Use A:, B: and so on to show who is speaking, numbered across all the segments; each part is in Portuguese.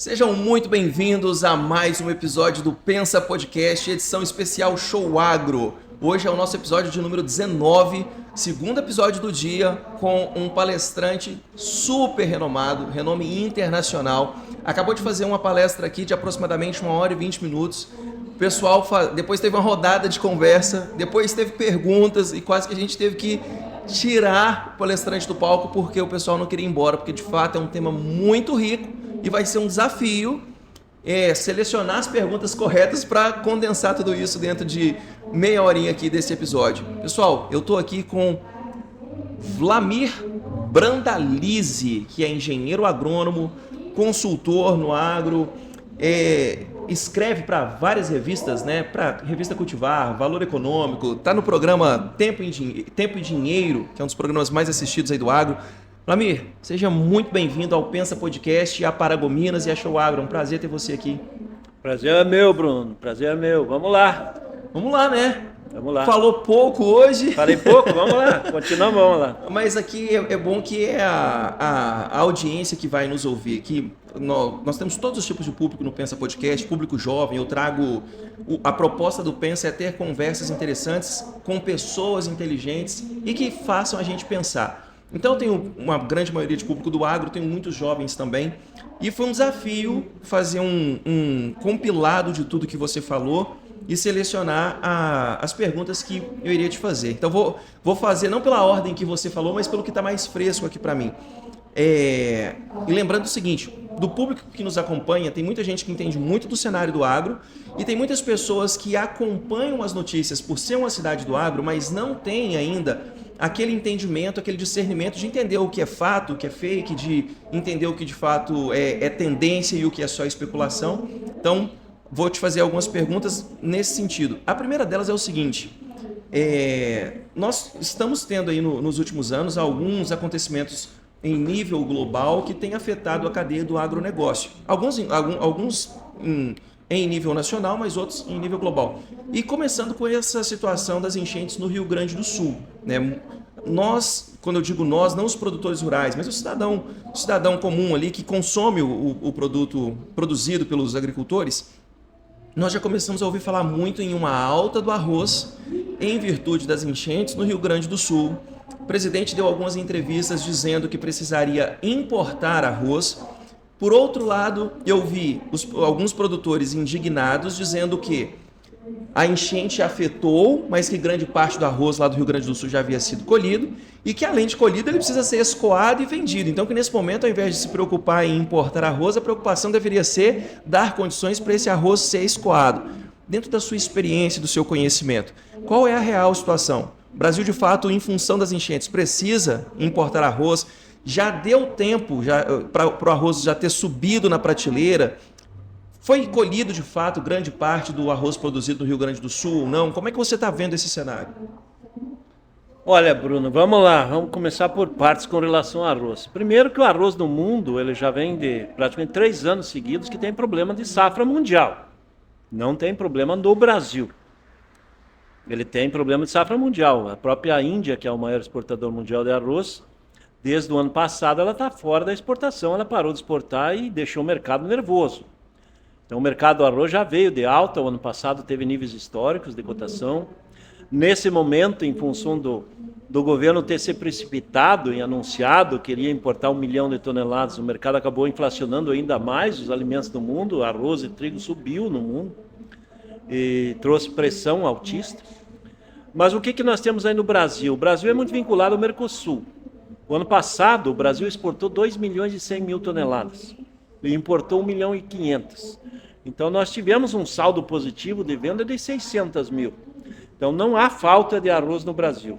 A: Sejam muito bem-vindos a mais um episódio do Pensa Podcast, edição especial Show Agro. Hoje é o nosso episódio de número 19, segundo episódio do dia, com um palestrante super renomado, renome internacional. Acabou de fazer uma palestra aqui de aproximadamente 1 hora e 20 minutos. O pessoal depois teve uma rodada de conversa, depois teve perguntas e quase que a gente teve que tirar o palestrante do palco porque o pessoal não queria ir embora, porque de fato é um tema muito rico e vai ser um desafio selecionar as perguntas corretas para condensar tudo isso dentro de meia horinha aqui desse episódio. Pessoal, eu estou aqui com Vlamir Brandalize, que é engenheiro agrônomo, consultor no agro, escreve para várias revistas, né? Para Revista Cultivar, Valor Econômico, está no programa Tempo e Dinheiro, que é um dos programas mais assistidos aí do agro. Vlamir, seja muito bem-vindo ao Pensa Podcast, a Paragominas e a Show Agro. É um prazer ter você aqui.
B: Prazer é meu, Bruno. Prazer é meu. Vamos lá.
A: Vamos lá, né?
B: Vamos lá.
A: Falou pouco hoje.
B: Falei pouco? Vamos lá. Continuamos, vamos lá.
A: Mas aqui é bom que é a audiência que vai nos ouvir. Aqui nós temos todos os tipos de público no Pensa Podcast, público jovem. Eu trago... A proposta do Pensa é ter conversas interessantes com pessoas inteligentes e que façam a gente pensar. Então eu tenho uma grande maioria de público do agro, tenho muitos jovens também. E foi um desafio fazer um compilado de tudo que você falou e selecionar as perguntas que eu iria te fazer. Então vou fazer não pela ordem que você falou, mas pelo que está mais fresco aqui para mim. E lembrando o seguinte, do público que nos acompanha, tem muita gente que entende muito do cenário do agro e tem muitas pessoas que acompanham as notícias por ser uma cidade do agro, mas não tem ainda aquele entendimento, aquele discernimento de entender o que é fato, o que é fake, de entender o que de fato é tendência e o que é só especulação. Então, vou te fazer algumas perguntas nesse sentido. A primeira delas é o seguinte, nós estamos tendo aí nos últimos anos alguns acontecimentos em nível global que têm afetado a cadeia do agronegócio. Alguns em nível nacional, mas outros em nível global. E começando com essa situação das enchentes no Rio Grande do Sul, né? Nós, quando eu digo nós, não os produtores rurais, mas o cidadão comum ali que consome o produto produzido pelos agricultores, nós já começamos a ouvir falar muito em uma alta do arroz em virtude das enchentes no Rio Grande do Sul. O presidente deu algumas entrevistas dizendo que precisaria importar arroz. Por outro lado, eu vi alguns produtores indignados dizendo que a enchente afetou, mas que grande parte do arroz lá do Rio Grande do Sul já havia sido colhido e que, além de colhido, ele precisa ser escoado e vendido. Então, que nesse momento, ao invés de se preocupar em importar arroz, a preocupação deveria ser dar condições para esse arroz ser escoado. Dentro da sua experiência, do seu conhecimento, qual é a real situação? O Brasil, de fato, em função das enchentes, precisa importar arroz? Já deu tempo para o arroz já ter subido na prateleira? Foi colhido, de fato, grande parte do arroz produzido no Rio Grande do Sul ou não? Como é que você está vendo esse cenário?
B: Olha, Bruno, vamos lá. Vamos começar por partes com relação ao arroz. Primeiro que o arroz no mundo, ele já vem de praticamente 3 anos seguidos que tem problema de safra mundial. Não tem problema no Brasil. Ele tem problema de safra mundial. A própria Índia, que é o maior exportador mundial de arroz, desde o ano passado ela está fora da exportação, ela parou de exportar e deixou o mercado nervoso. Então o mercado do arroz já veio de alta, o ano passado teve níveis históricos de cotação. Nesse momento, em função do governo ter se precipitado e anunciado que iria importar 1 milhão de toneladas, o mercado acabou inflacionando ainda mais os alimentos do mundo, arroz e trigo subiu no mundo e trouxe pressão altista. Mas o que nós temos aí no Brasil? O Brasil é muito vinculado ao Mercosul. O ano passado, o Brasil exportou 2 milhões e 100 mil toneladas e importou 1 milhão e 500. Então, nós tivemos um saldo positivo de venda de 600 mil. Então, não há falta de arroz no Brasil.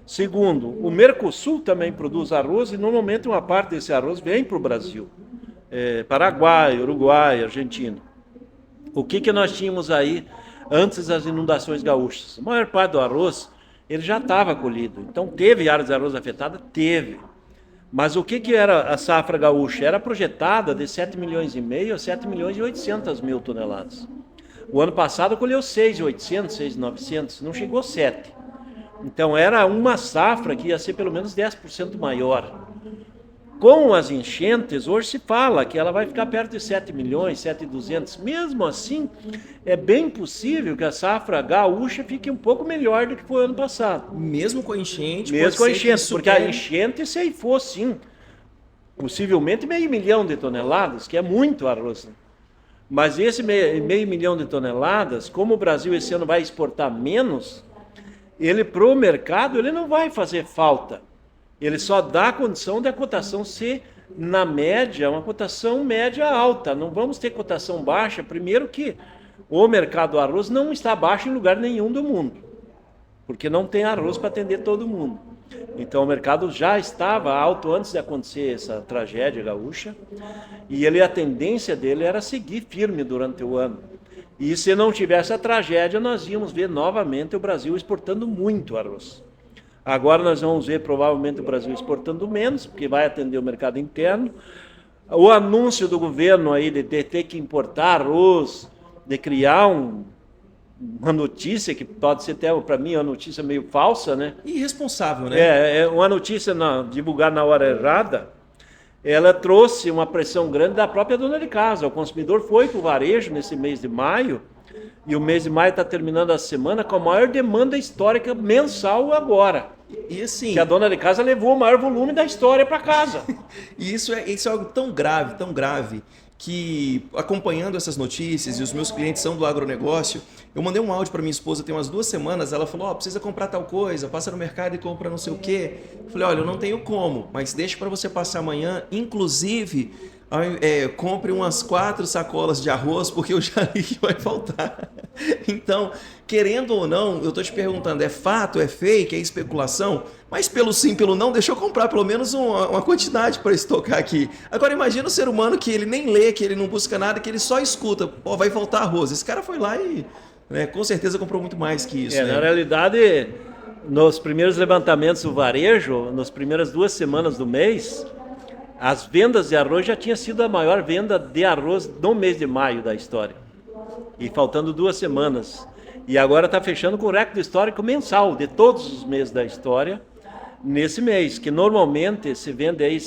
B: Segundo, o Mercosul também produz arroz e, normalmente, uma parte desse arroz vem para o Brasil. Paraguai, Uruguai, Argentina. O que nós tínhamos aí antes das inundações gaúchas? A maior parte do arroz ele já estava colhido. Então, teve áreas de arroz afetada? Teve. Mas o que era a safra gaúcha? Era projetada de 7 milhões e meio a 7 milhões e 800 mil toneladas. O ano passado colheu 6.800, 6.900, não chegou a 7. Então, era uma safra que ia ser pelo menos 10% maior. Com as enchentes, hoje se fala que ela vai ficar perto de 7 milhões, 7,200. Mesmo assim, é bem possível que a safra gaúcha fique um pouco melhor do que foi ano passado.
A: Mesmo com a enchente?
B: Mesmo com a enchente, porque a enchente ceifou sim, possivelmente 500 mil de toneladas, que é muito arroz. Né? Mas esse 500 mil de toneladas, como o Brasil esse ano vai exportar menos, ele para o mercado ele não vai fazer falta. Ele só dá a condição da cotação ser, na média, uma cotação média alta. Não vamos ter cotação baixa. Primeiro que o mercado do arroz não está baixo em lugar nenhum do mundo, porque não tem arroz para atender todo mundo. Então o mercado já estava alto antes de acontecer essa tragédia gaúcha, e a tendência dele era seguir firme durante o ano. E se não tivesse a tragédia, nós íamos ver novamente o Brasil exportando muito arroz. Agora nós vamos ver provavelmente o Brasil exportando menos, porque vai atender o mercado interno. O anúncio do governo aí de ter que importar arroz, de criar uma notícia que pode ser até para mim uma notícia meio falsa, né?
A: Irresponsável, né?
B: É uma notícia divulgada na hora errada. Ela trouxe uma pressão grande da própria dona de casa. O consumidor foi para o varejo nesse mês de maio, e o mês de maio está terminando a semana com a maior demanda histórica mensal agora.
A: E assim,
B: que a dona de casa levou o maior volume da história para casa.
A: E isso é algo tão grave, que acompanhando essas notícias, e os meus clientes são do agronegócio, eu mandei um áudio para minha esposa tem umas 2 semanas, ela falou, precisa comprar tal coisa, passa no mercado e compra não sei o quê. Eu falei, olha, eu não tenho como, mas deixa para você passar amanhã, inclusive, compre umas 4 sacolas de arroz, porque eu já li que vai faltar. Então, querendo ou não, eu estou te perguntando, é fato, é fake, é especulação? Mas pelo sim, pelo não, deixa eu comprar pelo menos uma quantidade para estocar aqui. Agora imagina o ser humano que ele nem lê, que ele não busca nada, que ele só escuta, vai faltar arroz. Esse cara foi lá e com certeza comprou muito mais que isso.
B: Na realidade, nos primeiros levantamentos do varejo, nas primeiras 2 semanas do mês, as vendas de arroz já tinha sido a maior venda de arroz no mês de maio da história. E faltando 2 semanas. E agora está fechando com o recorde histórico mensal de todos os meses da história nesse mês, que normalmente se vende aí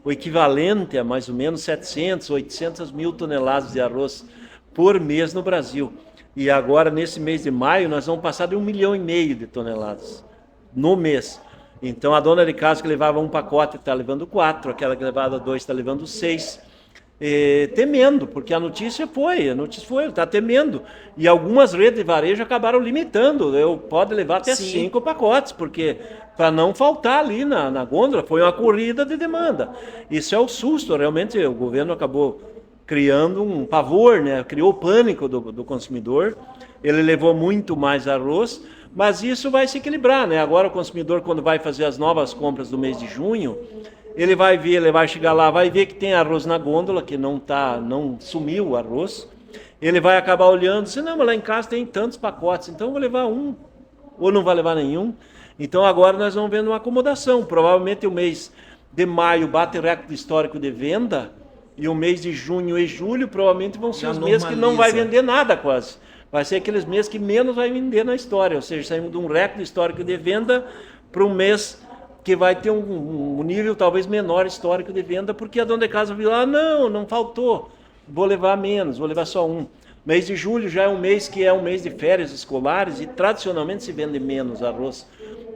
B: o equivalente a mais ou menos 700, 800 mil toneladas de arroz por mês no Brasil. E agora, nesse mês de maio, nós vamos passar de 1,5 milhão de toneladas no mês. Então, a dona de casa que levava um pacote está levando 4, aquela que levava 2 está levando 6, temendo, porque a notícia foi, está temendo. E algumas redes de varejo acabaram limitando, pode levar até 5 pacotes, porque para não faltar ali na gôndola, foi uma corrida de demanda. Isso é o susto, realmente o governo acabou criando um pavor, né? Criou pânico do consumidor, ele levou muito mais arroz, mas isso vai se equilibrar, né? Agora o consumidor, quando vai fazer as novas compras do mês de junho, ele vai ver, ele vai chegar lá, vai ver que tem arroz na gôndola, que não sumiu o arroz, ele vai acabar olhando, assim, não, mas lá em casa tem tantos pacotes, então eu vou levar um, ou não vai levar nenhum. Então agora nós vamos vendo uma acomodação, provavelmente o mês de maio bate recorde histórico de venda, e o mês de junho e julho provavelmente vão ser os meses que não vai vender nada quase. Vai ser aqueles meses que menos vai vender na história, ou seja, saímos de um recorde histórico de venda para um mês que vai ter um nível talvez menor histórico de venda, porque a dona de casa viu, não faltou, vou levar menos, vou levar só um. Mês de julho já é um mês que é um mês de férias escolares e tradicionalmente se vende menos arroz,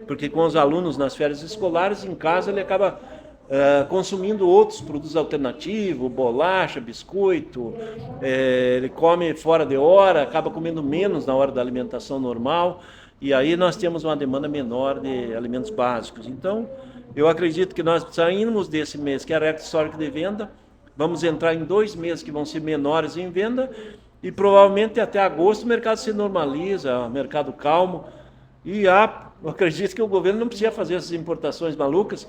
B: porque com os alunos nas férias escolares, em casa ele acaba consumindo outros produtos alternativos, bolacha, biscoito, ele come fora de hora, acaba comendo menos na hora da alimentação normal, e aí nós temos uma demanda menor de alimentos básicos. Então, eu acredito que nós saímos desse mês, que é recorde histórico de venda, vamos entrar em 2 meses que vão ser menores em venda, e provavelmente até agosto o mercado se normaliza, mercado calmo, e eu acredito que o governo não precisa fazer essas importações malucas,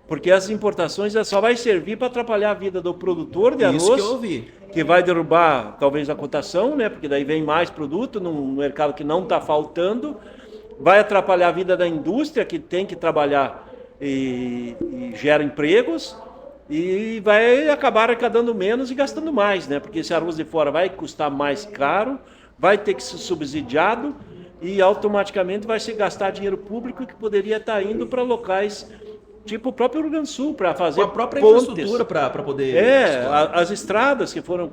B: porque essas importações só vai servir para atrapalhar a vida do produtor de arroz,
A: isso que eu ouvi,
B: que vai derrubar talvez a cotação, né? Porque daí vem mais produto num mercado que não está faltando, vai atrapalhar a vida da indústria que tem que trabalhar e gera empregos, e vai acabar arrecadando menos e gastando mais, né? Porque esse arroz de fora vai custar mais caro, vai ter que ser subsidiado e automaticamente vai se gastar dinheiro público que poderia estar indo para locais tipo o próprio Rio Grande do Sul, para fazer
A: Com a própria
B: pontes.
A: infraestrutura para poder...
B: As estradas que foram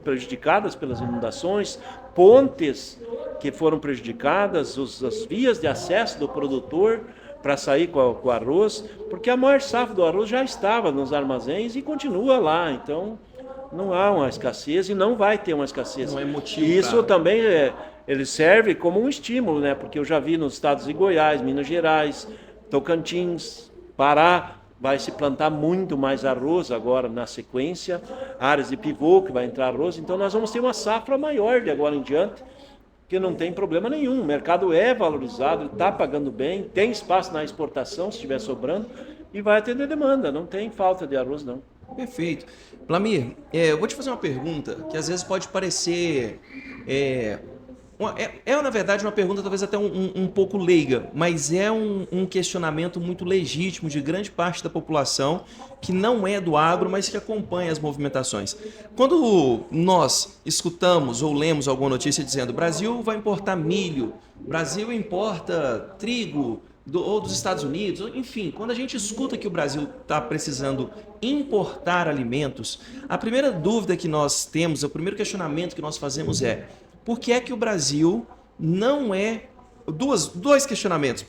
B: prejudicadas pelas inundações, pontes que foram prejudicadas, as vias de acesso do produtor para sair com o arroz, porque a maior safra do arroz já estava nos armazéns e continua lá, então não há uma escassez e não vai ter uma escassez.
A: Não é motivo.
B: E isso também ele serve como um estímulo, né? Porque eu já vi nos estados de Goiás, Minas Gerais, Tocantins, Pará, vai se plantar muito mais arroz agora na sequência, áreas de pivô que vai entrar arroz, então nós vamos ter uma safra maior de agora em diante, que não tem problema nenhum, o mercado é valorizado, está pagando bem, tem espaço na exportação se estiver sobrando e vai atender demanda, não tem falta de arroz não.
A: Perfeito. Vlamir, eu vou te fazer uma pergunta que às vezes pode parecer... na verdade, uma pergunta talvez até um pouco leiga, mas é um questionamento muito legítimo de grande parte da população que não é do agro, mas que acompanha as movimentações. Quando nós escutamos ou lemos alguma notícia dizendo Brasil vai importar milho, Brasil importa trigo ou dos Estados Unidos, enfim, quando a gente escuta que o Brasil está precisando importar alimentos, a primeira dúvida que nós temos, o primeiro questionamento que nós fazemos é: por que é que o Brasil não é... Dois questionamentos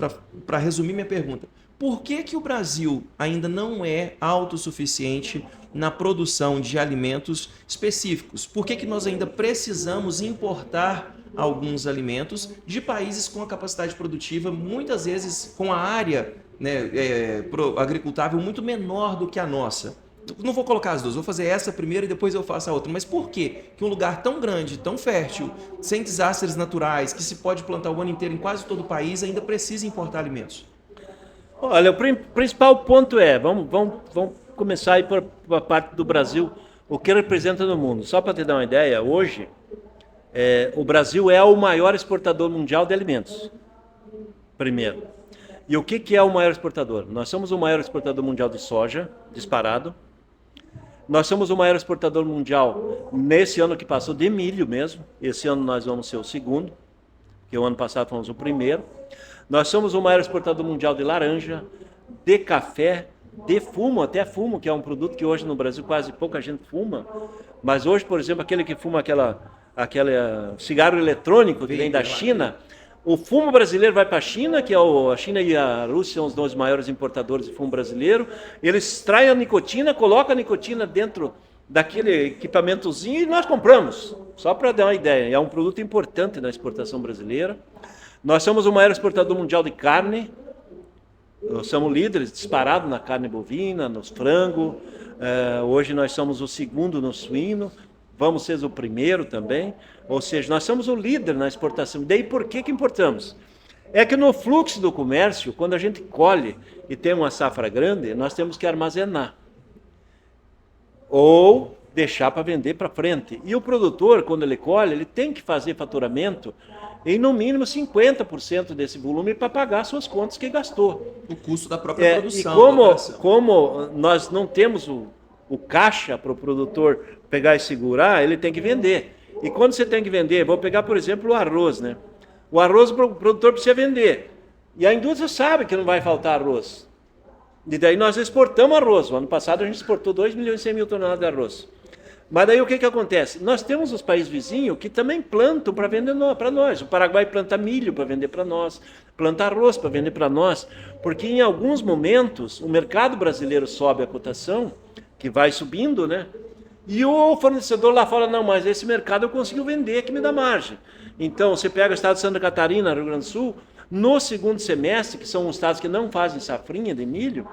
A: para resumir minha pergunta. Por que que o Brasil ainda não é autossuficiente na produção de alimentos específicos? Por que que nós ainda precisamos importar alguns alimentos de países com a capacidade produtiva, muitas vezes com a área, né, agricultável muito menor do que a nossa? Não vou colocar as duas, vou fazer essa primeiro e depois eu faço a outra. Mas por que um lugar tão grande, tão fértil, sem desastres naturais, que se pode plantar o ano inteiro em quase todo o país, ainda precisa importar alimentos?
B: Olha, o principal ponto vamos começar aí por a parte do Brasil, o que representa no mundo. Só para te dar uma ideia, hoje o Brasil é o maior exportador mundial de alimentos, primeiro. E o que é o maior exportador? Nós somos o maior exportador mundial de soja, disparado. Nós somos o maior exportador mundial nesse ano que passou de milho mesmo. Esse ano nós vamos ser o segundo, porque o ano passado fomos o primeiro. Nós somos o maior exportador mundial de laranja, de café, de fumo, até fumo, que é um produto que hoje no Brasil quase pouca gente fuma. Mas hoje, por exemplo, aquele que fuma aquele cigarro eletrônico que vem da China, o fumo brasileiro vai para a China, que a China e a Rússia são os dois maiores importadores de fumo brasileiro. Eles extraem a nicotina, colocam a nicotina dentro daquele equipamentozinho e nós compramos. Só para dar uma ideia, é um produto importante na exportação brasileira. Nós somos o maior exportador mundial de carne. Nós somos líderes disparados na carne bovina, nos frangos. Hoje nós somos o segundo no suíno. Vamos ser o primeiro também, ou seja, nós somos o líder na exportação. Daí por que importamos? É que no fluxo do comércio, quando a gente colhe e tem uma safra grande, nós temos que armazenar ou deixar para vender para frente. E o produtor, quando ele colhe, ele tem que fazer faturamento em no mínimo 50% desse volume para pagar suas contas que gastou.
A: O custo da própria produção.
B: E como nós não temos o caixa para o produtor pegar e segurar, ele tem que vender. E quando você tem que vender, vou pegar, por exemplo, o arroz, né? O arroz o produtor precisa vender. E a indústria sabe que não vai faltar arroz. E daí nós exportamos arroz. O ano passado a gente exportou 2 milhões e 100 mil toneladas de arroz. Mas daí o que acontece? Nós temos os países vizinhos que também plantam para vender para nós. O Paraguai planta milho para vender para nós, planta arroz para vender para nós, porque em alguns momentos o mercado brasileiro sobe a cotação, que vai subindo, né? E o fornecedor lá fala, não, mas esse mercado eu consigo vender, que me dá margem. Então, você pega o estado de Santa Catarina, Rio Grande do Sul, no segundo semestre, que são os estados que não fazem safrinha de milho,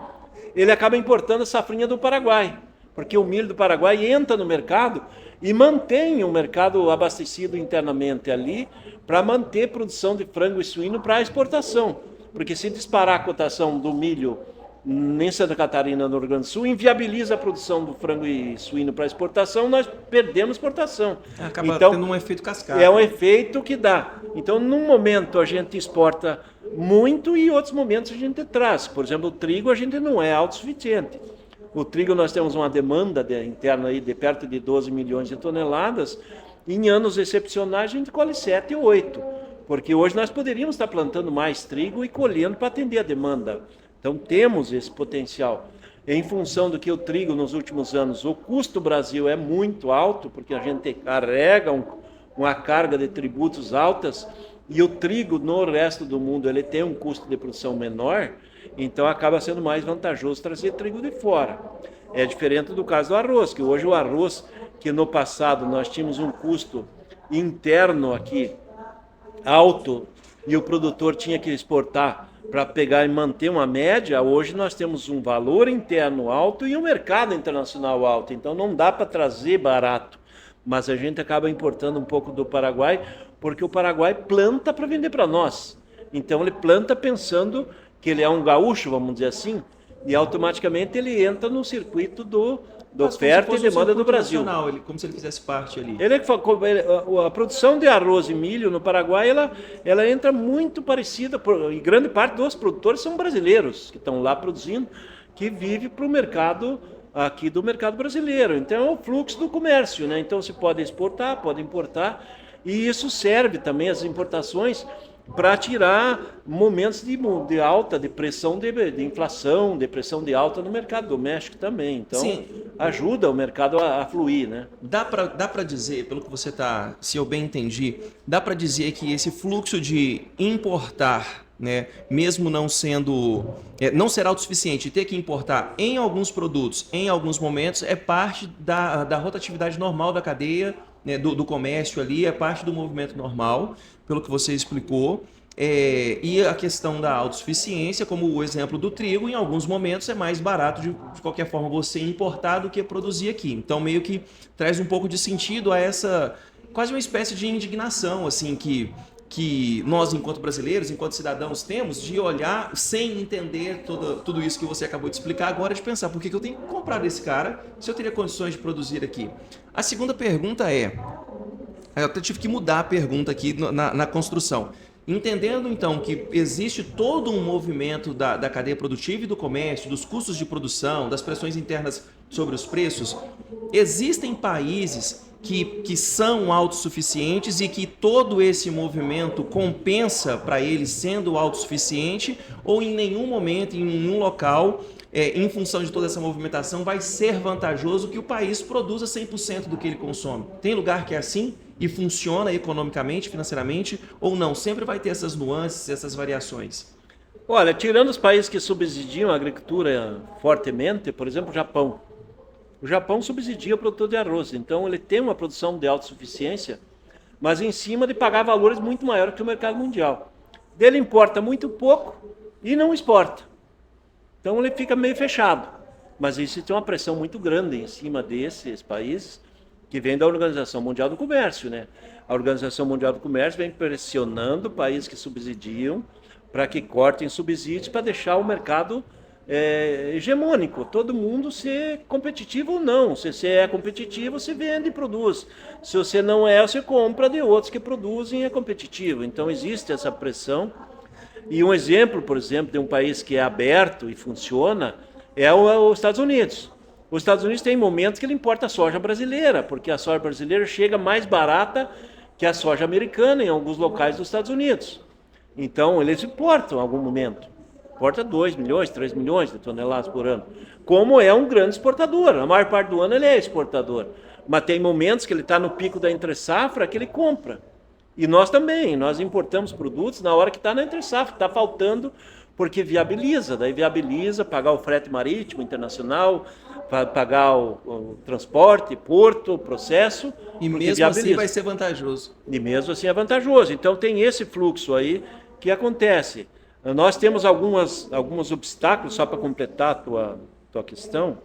B: ele acaba importando a safrinha do Paraguai, porque o milho do Paraguai entra no mercado e mantém o mercado abastecido internamente ali para manter produção de frango e suíno para exportação. Porque se disparar a cotação do milho em Santa Catarina, no Rio Grande do Sul, inviabiliza a produção do frango e suíno para exportação, nós perdemos exportação.
A: Acaba tendo um efeito cascata.
B: É um efeito que dá. Então, num momento a gente exporta muito e em outros momentos a gente traz. Por exemplo, o trigo a gente não é autossuficiente. O trigo nós temos uma demanda interna aí de perto de 12 milhões de toneladas. Em anos excepcionais a gente colhe 7 ou 8. Porque hoje nós poderíamos estar plantando mais trigo e colhendo para atender a demanda. Então temos esse potencial. Em função do que o trigo nos últimos anos, o custo do Brasil é muito alto, porque a gente carrega uma carga de tributos altas, e o trigo no resto do mundo ele tem um custo de produção menor, então acaba sendo mais vantajoso trazer trigo de fora. É diferente do caso do arroz, que hoje o arroz, que no passado nós tínhamos um custo interno aqui alto, e o produtor tinha que exportar para pegar e manter uma média, hoje nós temos um valor interno alto e um mercado internacional alto, então não dá para trazer barato, mas a gente acaba importando um pouco do Paraguai, porque o Paraguai planta para vender para nós, então ele planta pensando que ele é um gaúcho, vamos dizer assim, e automaticamente ele entra no circuito do oferta e demanda do Brasil.
A: Como se ele fizesse parte ali.
B: A produção de arroz e milho no Paraguai, ela entra muito parecida, e grande parte dos produtores são brasileiros, que estão lá produzindo, que vive para o mercado aqui do mercado brasileiro. Então é o fluxo do comércio, né? Então se pode exportar, pode importar, e isso serve também, as importações, para tirar momentos de alta, de pressão de inflação, de pressão de alta no mercado doméstico também. Então, sim, ajuda o mercado a fluir, né?
A: Dá para dizer, pelo que você está, se eu bem entendi, dá para dizer que esse fluxo de importar, né, mesmo não não ser autossuficiente, ter que importar em alguns produtos, em alguns momentos, é parte da rotatividade normal da cadeia, né, do comércio ali, é parte do movimento normal, pelo que você explicou. E a questão da autossuficiência, como o exemplo do trigo, em alguns momentos é mais barato de qualquer forma você importar do que produzir aqui. Então meio que traz um pouco de sentido a essa, quase uma espécie de indignação assim que nós, enquanto brasileiros, enquanto cidadãos, temos de olhar sem entender tudo isso que você acabou de explicar, agora de pensar por que eu tenho que comprar desse cara se eu teria condições de produzir aqui. A segunda pergunta eu até tive que mudar a pergunta aqui na construção. Entendendo, então, que existe todo um movimento da cadeia produtiva e do comércio, dos custos de produção, das pressões internas sobre os preços, existem países que são autossuficientes e que todo esse movimento compensa para eles sendo autossuficiente, ou em nenhum momento, em nenhum local, em função de toda essa movimentação, vai ser vantajoso que o país produza 100% do que ele consome? Tem lugar que é assim e funciona economicamente, financeiramente, ou não? Sempre vai ter essas nuances, essas variações?
B: Olha, tirando os países que subsidiam a agricultura fortemente, por exemplo, o Japão. O Japão subsidia o produtor de arroz, então ele tem uma produção de autossuficiência, mas em cima de pagar valores muito maiores que o mercado mundial. Ele importa muito pouco e não exporta. Então ele fica meio fechado. Mas isso tem uma pressão muito grande em cima desses países, que vem da Organização Mundial do Comércio, né? A Organização Mundial do Comércio vem pressionando países que subsidiam para que cortem subsídios para deixar o mercado hegemônico, todo mundo ser competitivo ou não. Se você é competitivo, você vende e produz. Se você não é, você compra de outros que produzem e é competitivo. Então existe essa pressão. E um exemplo, por exemplo, de um país que é aberto e funciona é os Estados Unidos. Os Estados Unidos tem momentos que ele importa a soja brasileira, porque a soja brasileira chega mais barata que a soja americana em alguns locais dos Estados Unidos. Então eles importam em algum momento. Exporta 2 milhões, 3 milhões de toneladas por ano. Como é um grande exportador. A maior parte do ano ele é exportador. Mas tem momentos que ele está no pico da entre-safra que ele compra. E nós também. Nós importamos produtos na hora que está na entre-safra. Está faltando porque viabiliza. Daí viabiliza pagar o frete marítimo internacional, pagar o transporte, porto, processo.
A: E mesmo
B: viabiliza.
A: Assim vai ser vantajoso.
B: E mesmo assim é vantajoso. Então tem esse fluxo aí que acontece. Nós temos alguns obstáculos, só para completar a tua questão,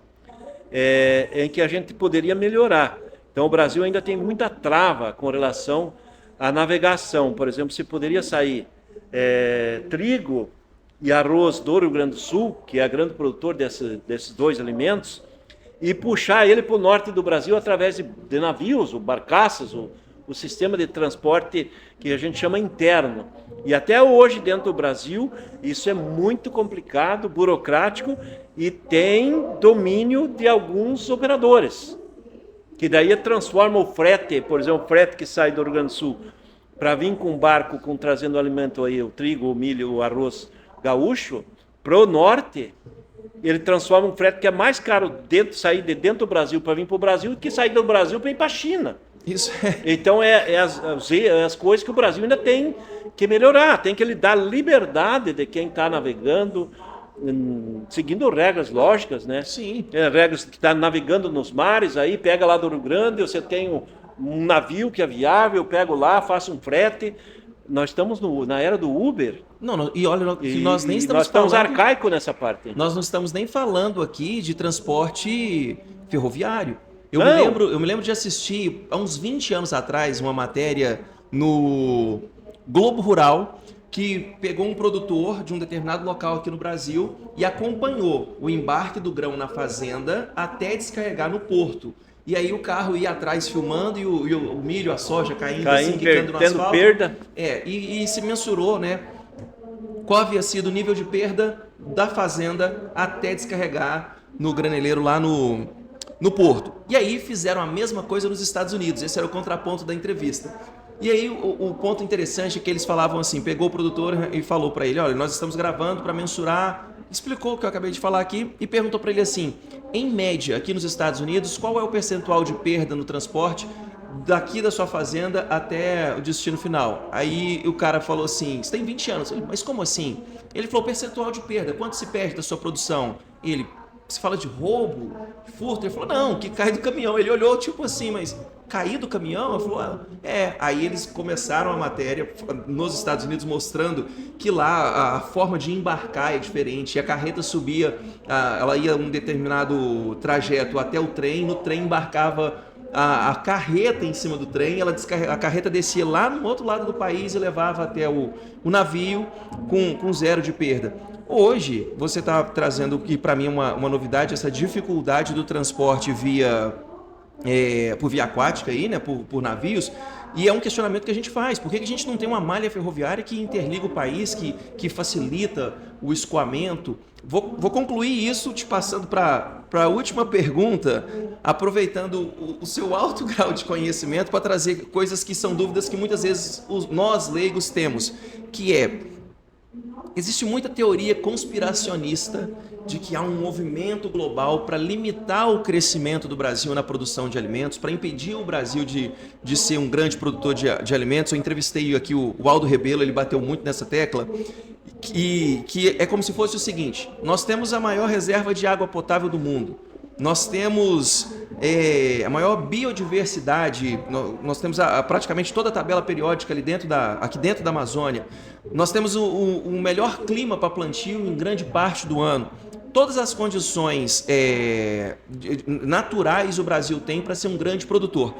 B: em que a gente poderia melhorar. Então, o Brasil ainda tem muita trava com relação à navegação. Por exemplo, se poderia sair trigo e arroz do Rio Grande do Sul, que é grande produtor desses dois alimentos, e puxar ele para o norte do Brasil através de navios, ou barcaças, o sistema de transporte que a gente chama interno. E até hoje, dentro do Brasil, isso é muito complicado, burocrático, e tem domínio de alguns operadores, que daí transforma o frete, por exemplo, o frete que sai do Rio Grande do Sul, para vir com barco, trazendo alimento aí, o trigo, o milho, o arroz gaúcho, para o norte, ele transforma um frete que é mais caro sair de dentro do Brasil para vir para o Brasil que sair do Brasil para ir para a China.
A: Isso é.
B: Então, as coisas que o Brasil ainda tem que melhorar, tem que lhe dar liberdade de quem está navegando, seguindo regras lógicas, né?
A: Sim.
B: Regras que está navegando nos mares, aí pega lá do Rio Grande, você tem um navio que é viável, eu pego lá, faço um frete. Nós estamos na era do Uber.
A: Não, e olha, nós nem estamos
B: nós estamos
A: falando...
B: arcaicos nessa parte.
A: Nós não estamos nem falando aqui de transporte ferroviário. Eu me lembro de assistir, há uns 20 anos atrás, uma matéria no Globo Rural, que pegou um produtor de um determinado local aqui no Brasil e acompanhou o embarque do grão na fazenda até descarregar no porto. E aí o carro ia atrás filmando e o milho, a soja caindo assim, quicando no asfalto.
B: Perda.
A: E se mensurou, né, qual havia sido o nível de perda da fazenda até descarregar no graneleiro lá no porto. E aí fizeram a mesma coisa nos Estados Unidos. Esse era o contraponto da entrevista. E aí o ponto interessante é que eles falavam assim, pegou o produtor e falou para ele, olha, nós estamos gravando para mensurar, explicou o que eu acabei de falar aqui e perguntou para ele assim, em média, aqui nos Estados Unidos, qual é o percentual de perda no transporte daqui da sua fazenda até o destino final? Aí o cara falou assim, você tem 20 anos. Ele, mas como assim? Ele falou, percentual de perda, quanto se perde da sua produção? Ele, você fala de roubo, de furto? Ele falou, não, que cai do caminhão. Ele olhou tipo assim, mas cair do caminhão? Ele falou, Aí eles começaram a matéria nos Estados Unidos mostrando que lá a forma de embarcar é diferente. E a carreta subia, ela ia um determinado trajeto até o trem, no trem embarcava a carreta em cima do trem, a carreta descia lá no outro lado do país e levava até o navio com zero de perda. Hoje, você está trazendo, que para mim é uma novidade, essa dificuldade do transporte por via aquática, aí, né, por navios, e é um questionamento que a gente faz. Por que a gente não tem uma malha ferroviária que interliga o país, que facilita o escoamento? Vou concluir isso te passando para a última pergunta, aproveitando o seu alto grau de conhecimento para trazer coisas que são dúvidas que muitas vezes nós leigos temos, que existe muita teoria conspiracionista de que há um movimento global para limitar o crescimento do Brasil na produção de alimentos, para impedir o Brasil de ser um grande produtor de alimentos. Eu entrevistei aqui o Aldo Rebelo, ele bateu muito nessa tecla, que é como se fosse o seguinte, nós temos a maior reserva de água potável do mundo, nós temos a maior biodiversidade, nós temos praticamente toda a tabela periódica aqui dentro da Amazônia, nós temos o melhor clima para plantio em grande parte do ano. Todas as condições naturais o Brasil tem para ser um grande produtor.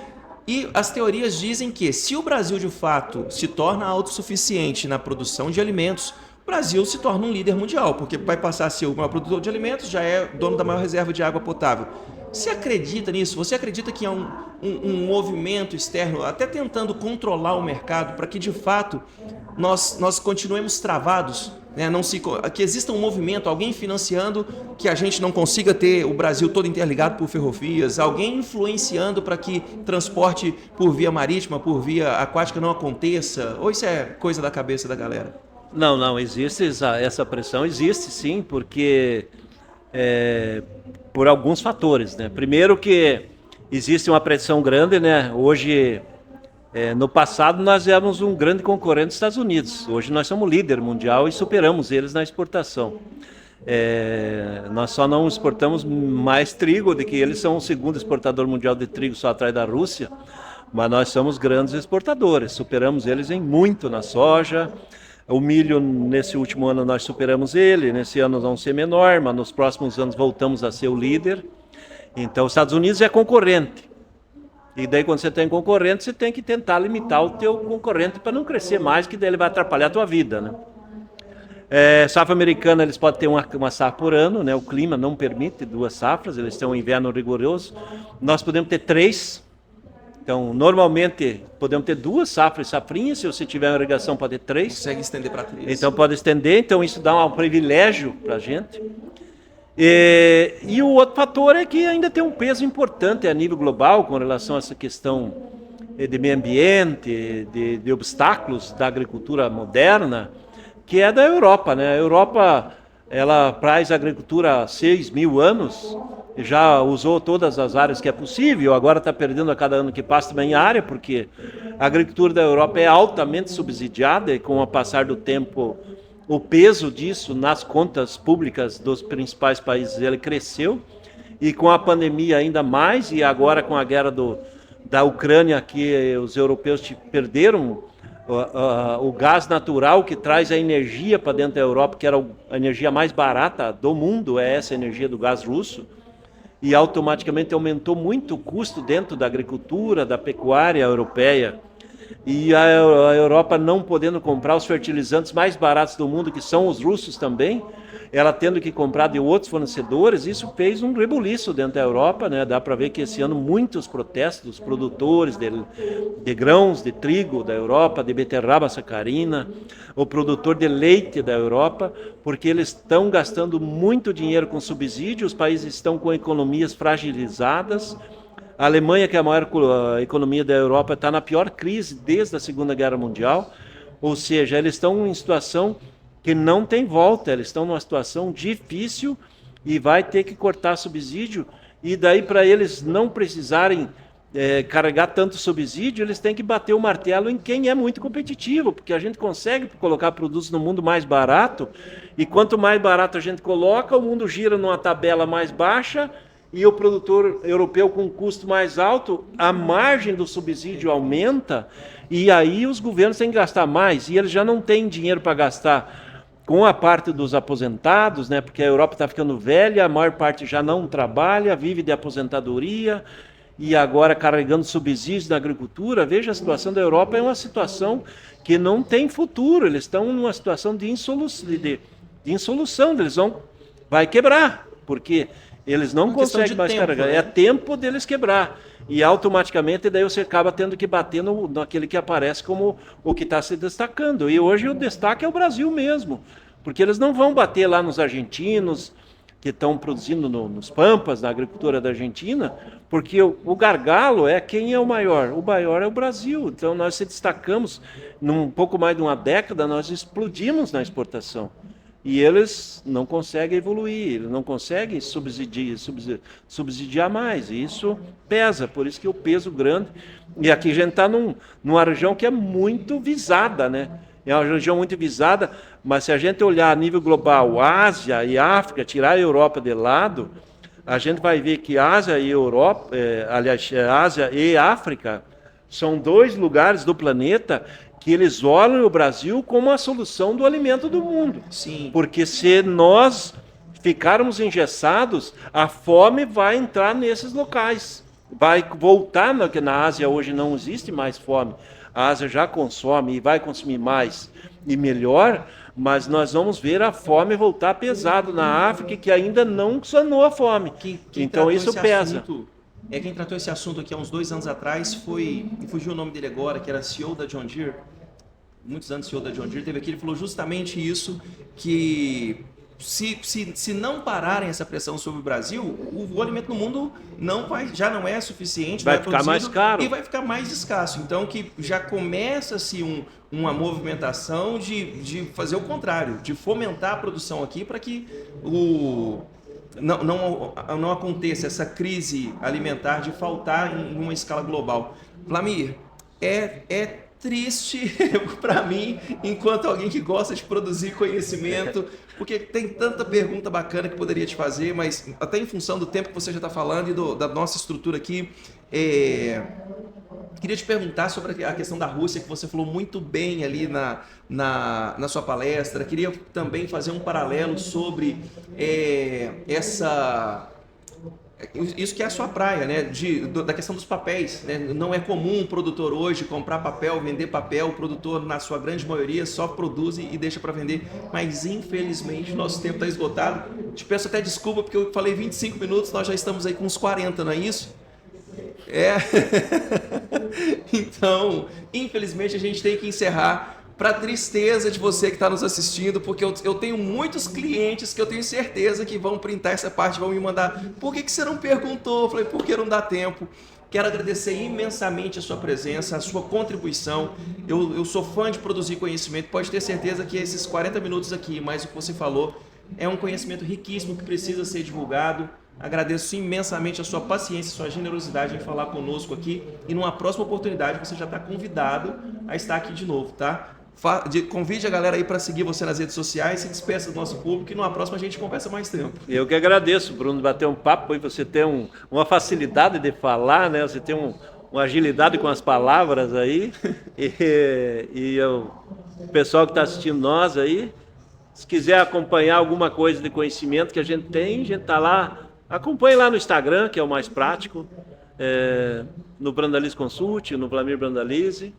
A: E as teorias dizem que se o Brasil de fato se torna autossuficiente na produção de alimentos, o Brasil se torna um líder mundial, porque vai passar a ser o maior produtor de alimentos, já é dono da maior reserva de água potável. Você acredita nisso? Você acredita que há um movimento externo, até tentando controlar o mercado, para que de fato nós continuemos travados? Né? Que exista um movimento, alguém financiando que a gente não consiga ter o Brasil todo interligado por ferrovias, alguém influenciando para que transporte por via marítima, por via aquática não aconteça? Ou isso é coisa da cabeça da galera?
B: Não, existe essa pressão, existe sim, porque por alguns fatores, né? Primeiro que existe uma pressão grande, né? Hoje, no passado nós éramos um grande concorrente dos Estados Unidos, hoje nós somos líder mundial e superamos eles na exportação. Nós só não exportamos mais trigo, de que eles são o segundo exportador mundial de trigo só atrás da Rússia, mas nós somos grandes exportadores, superamos eles em muito na soja. O milho, nesse último ano, nós superamos ele, nesse ano vamos ser menor, mas nos próximos anos voltamos a ser o líder. Então, os Estados Unidos é concorrente. E daí, quando você tem concorrente, você tem que tentar limitar o teu concorrente para não crescer mais, que daí ele vai atrapalhar a tua vida, né? Safra americana, eles podem ter uma safra por ano, né? O clima não permite 2 safras, eles têm um inverno rigoroso. Nós podemos ter 3. Então, normalmente, podemos ter 2 safras e safrinhas, se você tiver uma irrigação pode ter 3.
A: Consegue estender para 3.
B: Então, pode estender, então isso dá um privilégio para a gente. E o outro fator é que ainda tem um peso importante a nível global com relação a essa questão de meio ambiente, de obstáculos da agricultura moderna, que é da Europa, né? A Europa ela traz agricultura há 6.000 anos, já usou todas as áreas que é possível, agora está perdendo a cada ano que passa também área, porque a agricultura da Europa é altamente subsidiada e com o passar do tempo o peso disso nas contas públicas dos principais países ele cresceu, e com a pandemia ainda mais, e agora com a guerra da Ucrânia, que os europeus perderam o gás natural que traz a energia para dentro da Europa, que era a energia mais barata do mundo, é essa energia do gás russo, e automaticamente aumentou muito o custo dentro da agricultura, da pecuária europeia. E a Europa não podendo comprar os fertilizantes mais baratos do mundo, que são os russos também, ela tendo que comprar de outros fornecedores, isso fez um rebuliço dentro da Europa, né? Dá para ver que esse ano muitos protestos dos produtores de grãos, de trigo da Europa, de beterraba sacarina, o produtor de leite da Europa, porque eles estão gastando muito dinheiro com subsídio, os países estão com economias fragilizadas. A Alemanha, que é a maior economia da Europa, está na pior crise desde a Segunda Guerra Mundial, ou seja, eles estão em situação que não tem volta, eles estão numa situação difícil e vai ter que cortar subsídio, e daí para eles não precisarem carregar tanto subsídio, eles têm que bater o martelo em quem é muito competitivo, porque a gente consegue colocar produtos no mundo mais barato, e quanto mais barato a gente coloca, o mundo gira numa tabela mais baixa, e o produtor europeu com custo mais alto, a margem do subsídio aumenta, e aí os governos têm que gastar mais, e eles já não têm dinheiro para gastar com a parte dos aposentados, né? Porque a Europa está ficando velha, a maior parte já não trabalha, vive de aposentadoria, e agora carregando subsídios na agricultura. Veja, a situação da Europa é uma situação que não tem futuro, eles estão numa situação de insolução, vai quebrar, porque eles não conseguem mais carregar, né? É tempo deles quebrar, e automaticamente daí você acaba tendo que bater naquele que aparece como o que está se destacando, e hoje o destaque é o Brasil mesmo, porque eles não vão bater lá nos argentinos, que estão produzindo nos pampas, na agricultura da Argentina, porque o gargalo é quem é o maior é o Brasil. Então nós se destacamos, num pouco mais de uma década, nós explodimos na exportação. E eles não conseguem evoluir, eles não conseguem subsidiar mais. E isso pesa, por isso que o peso grande. E aqui a gente está numa região que é muito visada, né? É uma região muito visada, mas se a gente olhar a nível global, Ásia e África, tirar a Europa de lado, a gente vai ver que Ásia e Europa, Ásia e África são dois lugares do planeta que eles olham o Brasil como a solução do alimento do mundo.
A: Sim.
B: Porque se nós ficarmos engessados, a fome vai entrar nesses locais. Vai voltar, porque na Ásia hoje não existe mais fome. A Ásia já consome e vai consumir mais e melhor, mas nós vamos ver a fome voltar pesado na África, que ainda não sanou a fome. Então isso pesa.
A: Quem tratou esse assunto aqui há uns 2 anos atrás foi, me fugiu o nome dele agora, que era CEO da John Deere, muitos anos CEO da John Deere, teve aqui, ele falou justamente isso, que se não pararem essa pressão sobre o Brasil, o alimento no mundo já não é suficiente,
B: vai ficar mais caro
A: e vai ficar mais escasso. Então que já começa-se uma movimentação de fazer o contrário, de fomentar a produção aqui para que não aconteça essa crise alimentar de faltar em uma escala global. Vlamir, é triste para mim, enquanto alguém que gosta de produzir conhecimento, porque tem tanta pergunta bacana que poderia te fazer, mas até em função do tempo que você já está falando e da nossa estrutura aqui, queria te perguntar sobre a questão da Rússia, que você falou muito bem ali na sua palestra. Queria também fazer um paralelo sobre isso que é a sua praia, né? Da questão dos papéis, né? Não é comum um produtor hoje comprar papel, vender papel. O produtor, na sua grande maioria, só produz e deixa para vender. Mas, infelizmente, nosso tempo está esgotado. Te peço até desculpa, porque eu falei 25 minutos, nós já estamos aí com uns 40, não é isso? Então, infelizmente, a gente tem que encerrar. Para tristeza de você que está nos assistindo, porque eu tenho muitos clientes que eu tenho certeza que vão printar essa parte, vão me mandar: por que você não perguntou? Eu falei: porque não dá tempo. Quero agradecer imensamente a sua presença, a sua contribuição. Eu sou fã de produzir conhecimento, pode ter certeza que esses 40 minutos aqui, mais o que você falou, é um conhecimento riquíssimo que precisa ser divulgado. Agradeço imensamente a sua paciência, a sua generosidade em falar conosco aqui. E numa próxima oportunidade você já está convidado a estar aqui de novo, tá? Convide a galera aí para seguir você nas redes sociais, se despeça do nosso público e numa próxima a gente conversa mais tempo.
B: Eu que agradeço, Bruno, bater um papo, e você tem uma facilidade de falar, né? Você tem uma agilidade com as palavras aí. O pessoal que está assistindo nós aí, se quiser acompanhar alguma coisa de conhecimento que a gente tem, a gente está lá. Acompanhe lá no Instagram, que é o mais prático, no Brandalize Consult, no Vlamir Brandalize.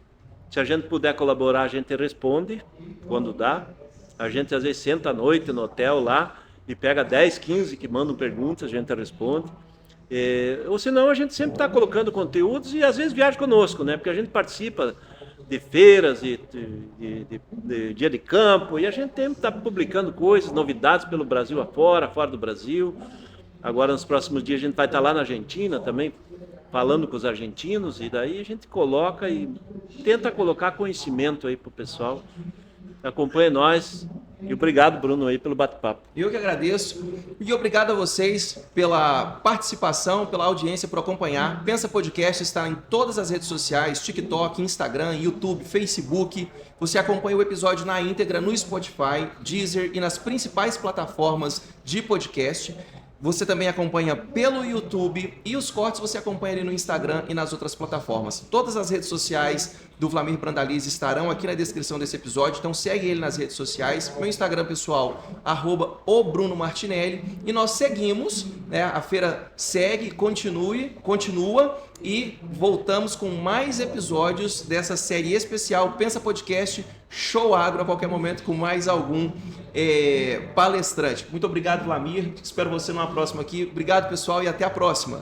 B: Se a gente puder colaborar, a gente responde quando dá. A gente às vezes senta à noite no hotel lá e pega 10, 15 que mandam perguntas, a gente responde. Ou senão a gente sempre está colocando conteúdos e às vezes viaja conosco, né? Porque a gente participa de feiras, de dia de campo, e a gente sempre está publicando coisas, novidades pelo Brasil afora, fora do Brasil. Agora nos próximos dias a gente vai estar lá na Argentina também, falando com os argentinos, e daí a gente coloca e tenta colocar conhecimento aí para o pessoal. Acompanhe nós e obrigado, Bruno, aí pelo bate-papo.
A: Eu que agradeço e obrigado a vocês pela participação, pela audiência, por acompanhar. Pensa Podcast está em todas as redes sociais, TikTok, Instagram, YouTube, Facebook. Você acompanha o episódio na íntegra no Spotify, Deezer e nas principais plataformas de podcast. Você também acompanha pelo YouTube e os cortes você acompanha ali no Instagram e nas outras plataformas. Todas as redes sociais do Vlamir Brandalize estarão aqui na descrição desse episódio, então segue ele nas redes sociais. Meu Instagram pessoal, @obrunomartinelli. E nós seguimos, né? A feira segue, continua e voltamos com mais episódios dessa série especial Pensa Podcast Show Agro a qualquer momento com mais algum palestrante. Muito obrigado, Vlamir. Espero você numa próxima aqui. Obrigado, pessoal, e até a próxima.